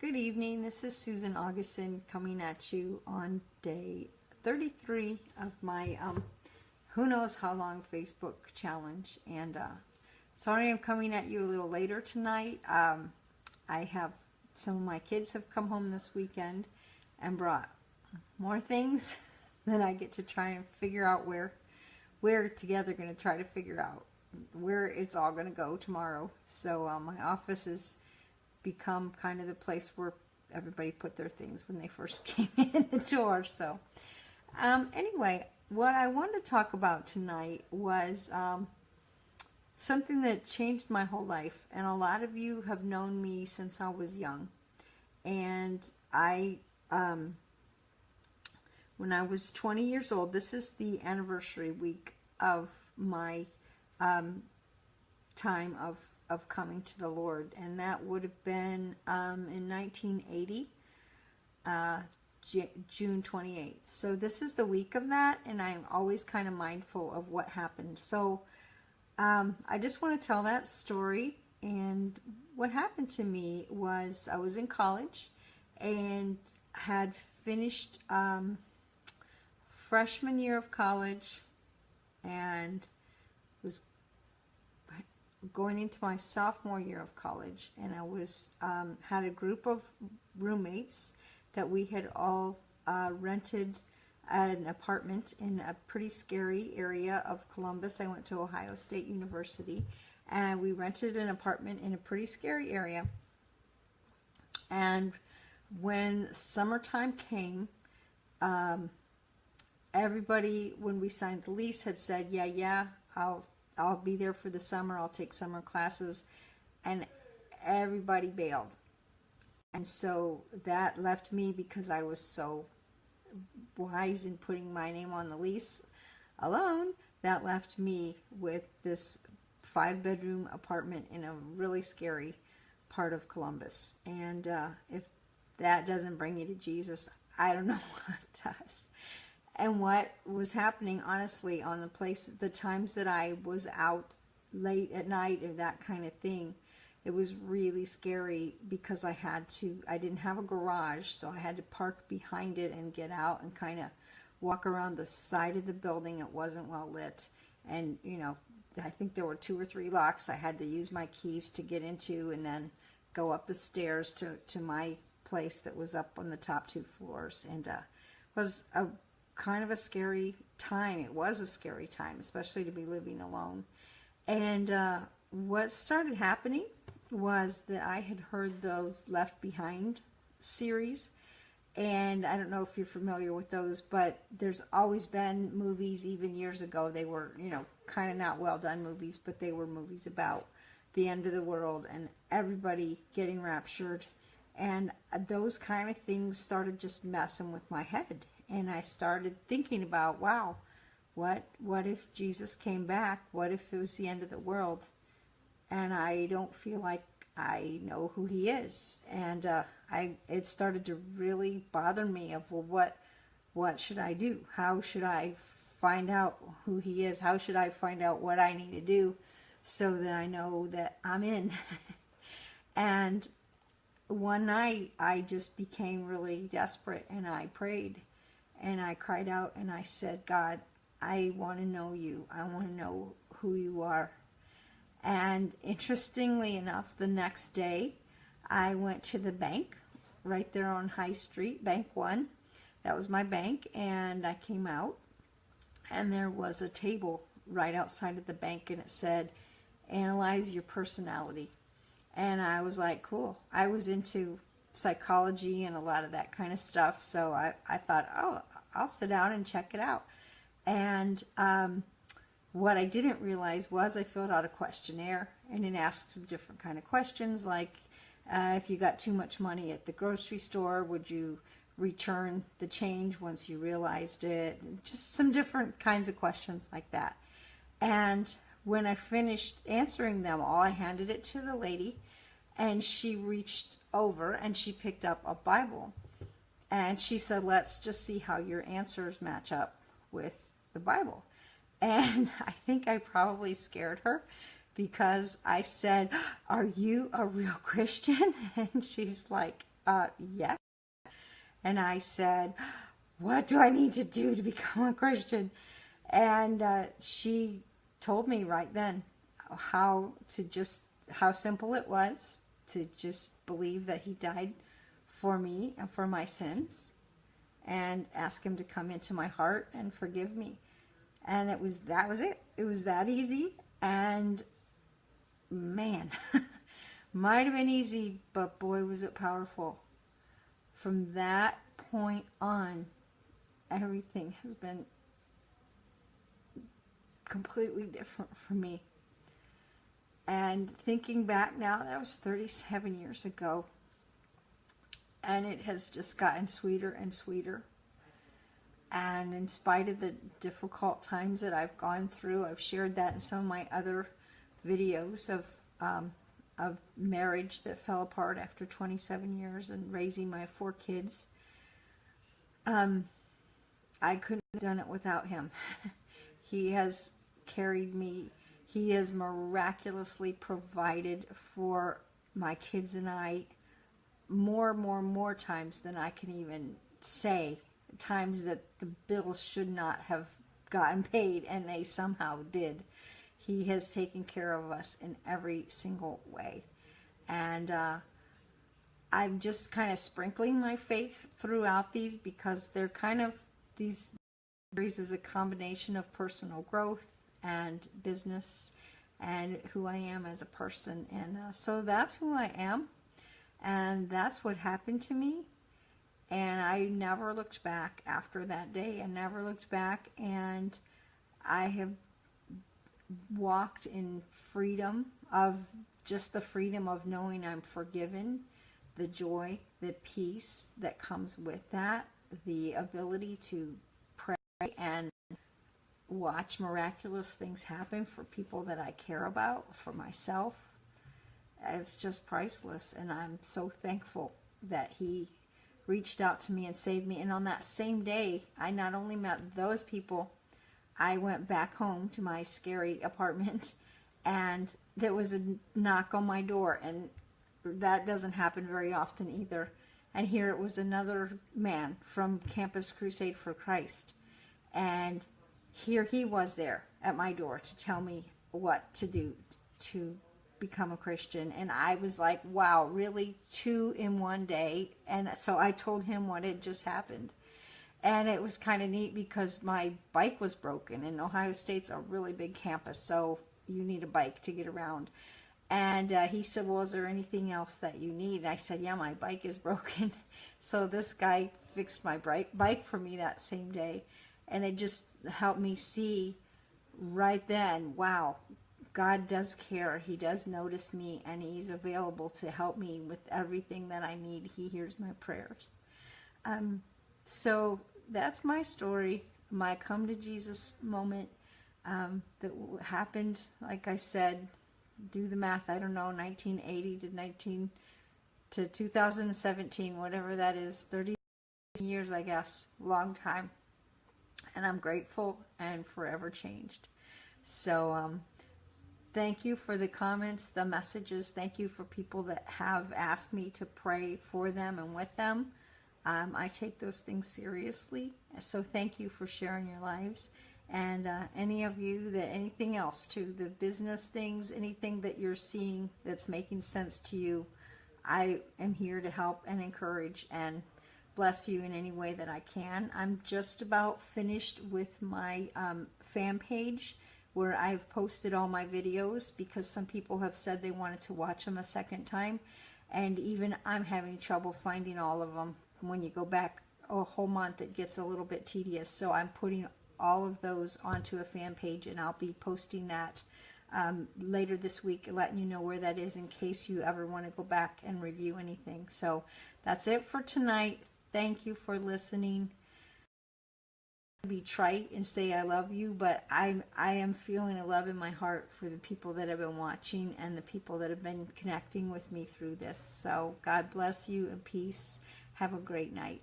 Good evening. This is Susan Augustin coming at you on day 33 of my who knows how long Facebook challenge. And sorry I'm coming at you a little later tonight. I have some of my kids have come home this weekend and brought more things than I get to try and figure out where we're together going to try to figure out where it's all going to go tomorrow. So my office has become kind of the place where everybody put their things when they first came in the door. So anyway, what I wanted to talk about tonight was something that changed my whole life. And a lot of you have known me since I was young. And when I was 20 years old, this is the anniversary week of my time of coming to the Lord, and that would have been in 1980, June 28th. So this is the week of that, and I'm always kind of mindful of what happened. So I just want to tell that story. And what happened to me was I was in college and had finished freshman year of college and was going into my sophomore year of college, and I was had a group of roommates that we had all rented an apartment in a pretty scary area of Columbus. I went to Ohio State University, and we rented an apartment in a pretty scary area. And when summertime came, everybody, when we signed the lease, had said, yeah, I'll be there for the summer. I'll take summer classes. And everybody bailed. And so that left me, because I was so wise in putting my name on the lease alone, that left me with this 5-bedroom apartment in a really scary part of Columbus. And if that doesn't bring you to Jesus, I don't know what does. And what was happening, honestly, on the times that I was out late at night or that kind of thing, it was really scary, because I didn't have a garage, so I had to park behind it and get out and kind of walk around the side of the building. It wasn't well lit. And, I think there were 2 or 3 locks I had to use my keys to get into, and then go up the stairs to my place that was up on the top 2 floors. And it was a kind of a scary time. It was a scary time, especially to be living alone. And what started happening was that I had heard those Left Behind series, and I don't know if you're familiar with those, but there's always been movies, even years ago. They were, kind of not well done movies, but they were movies about the end of the world and everybody getting raptured. And those kind of things started just messing with my head. And I started thinking about, wow, what if Jesus came back? What if it was the end of the world? And I don't feel like I know who he is. And it started to really bother me of, well, what should I do? How should I find out who he is? How should I find out what I need to do so that I know that I'm in? And one night I just became really desperate, and I prayed. And I cried out and I said, God, I want to know you. I want to know who you are. And interestingly enough, the next day, I went to the bank right there on High Street, Bank One. That was my bank. And I came out, and there was a table right outside of the bank, and it said, analyze your personality. And I was like, cool. I was into psychology and a lot of that kind of stuff, so I thought, oh, I'll sit down and check it out. And what I didn't realize was I filled out a questionnaire, and it asked some different kind of questions, like if you got too much money at the grocery store, would you return the change once you realized it? Just some different kinds of questions like that. And when I finished answering them all, I handed it to the lady, and she reached over and she picked up a Bible, and she said, let's just see how your answers match up with the Bible. And I think I probably scared her, because I said, are you a real Christian? And she's like, Yeah. And I said, what do I need to do to become a Christian? And she told me right then how simple it was to just believe that he died for me and for my sins, and ask him to come into my heart and forgive me. And that was it. It was that easy. And man, might have been easy, but boy, was it powerful. From that point on, everything has been completely different for me. And thinking back now, that was 37 years ago. And it has just gotten sweeter and sweeter. And in spite of the difficult times that I've gone through, I've shared that in some of my other videos of marriage that fell apart after 27 years and raising my 4 kids. I couldn't have done it without him. He has carried me. He has miraculously provided for my kids and I more times than I can even say. Times that the bills should not have gotten paid, and they somehow did. He has taken care of us in every single way. And I'm just kind of sprinkling my faith throughout these, because they're kind of, these series is a combination of personal growth and business and who I am as a person. And so that's who I am, and that's what happened to me. And I never looked back after that day. I never looked back, and I have walked in freedom, of just the freedom of knowing I'm forgiven, the joy, the peace that comes with that, the ability to pray and watch miraculous things happen for people that I care about, for myself. It's just priceless, and I'm so thankful that he reached out to me and saved me. And on that same day, I not only met those people, I went back home to my scary apartment, and there was a knock on my door, and that doesn't happen very often either. And here it was another man from Campus Crusade for Christ, and here he was there at my door to tell me what to do to become a Christian. And I was like, wow, really? 2 in one day? And so I told him what had just happened. And it was kind of neat, because my bike was broken, and Ohio State's a really big campus, so you need a bike to get around. And he said, well, is there anything else that you need? And I said, yeah, my bike is broken. So this guy fixed my bike for me that same day. And it just helped me see right then, wow, God does care. He does notice me, and he's available to help me with everything that I need. He hears my prayers. So that's my story, my come to Jesus moment that happened, like I said, do the math, I don't know, 1980 to 2017, whatever that is, 30 years, I guess, long time. And I'm grateful and forever changed. So thank you for the comments, the messages. Thank you for people that have asked me to pray for them and with them. I take those things seriously. So thank you for sharing your lives. And any of you that anything else, to the business things, anything that you're seeing that's making sense to you, I am here to help and encourage and bless you in any way that I can. I'm just about finished with my fan page, where I've posted all my videos, because some people have said they wanted to watch them a second time, and even I'm having trouble finding all of them. When you go back a whole month, it gets a little bit tedious. So I'm putting all of those onto a fan page, and I'll be posting that later this week, letting you know where that is in case you ever want to go back and review anything. So that's it for tonight. Thank you for listening. Be trite and say I love you, but I am feeling a love in my heart for the people that have been watching and the people that have been connecting with me through this. So God bless you and peace. Have a great night.